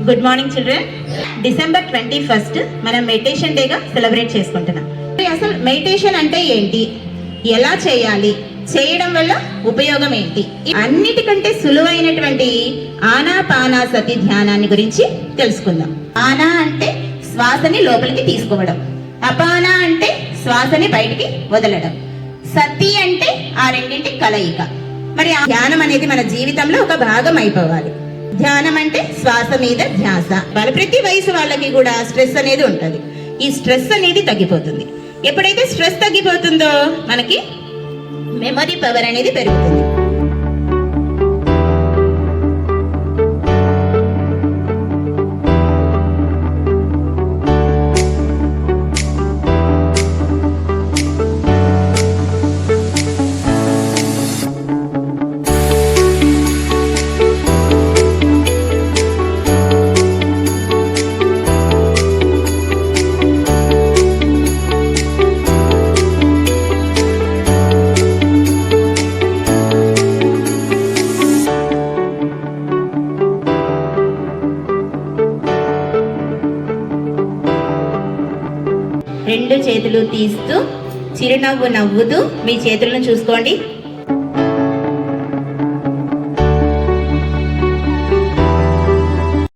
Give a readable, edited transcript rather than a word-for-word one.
Good morning children. December 21 మనం meditation డేగా celebrate చేసుకుంటున్నాం. అసలు మెడిటేషన్ అంటే ఏంటి, ఎలా చేయాలి, చేయడం వల్ల ఉపయోగం ఏంటి, అన్నిటికంటే సులువైనటువంటి ఆనాపానసతి ధ్యానాన్ని గురించి తెలుసుకుందాం. ఆనా అంటే శ్వాసని లోపలికి తీసుకోవడం, అపాన అంటే శ్వాసని బయటికి వదలడం, సతి అంటే ఆ రెండింటి కలయిక. మరి ఆ ధ్యానం అనేది మన జీవితంలో ఒక భాగం అయిపోవాలి. ధ్యానం అంటే శ్వాస మీద ధ్యాస. ప్రతి వయసు వాళ్ళకి కూడా స్ట్రెస్ అనేది ఉంటుంది. ఈ స్ట్రెస్ అనేది తగ్గిపోతుంది. ఎప్పుడైతే స్ట్రెస్ తగ్గిపోతుందో మనకి మెమరీ పవర్ అనేది పెరుగుతుంది. రెండు చేతులు తీస్తూ చిరునవ్వు నవ్వుతూ మీ చేతులను చూసుకోండి.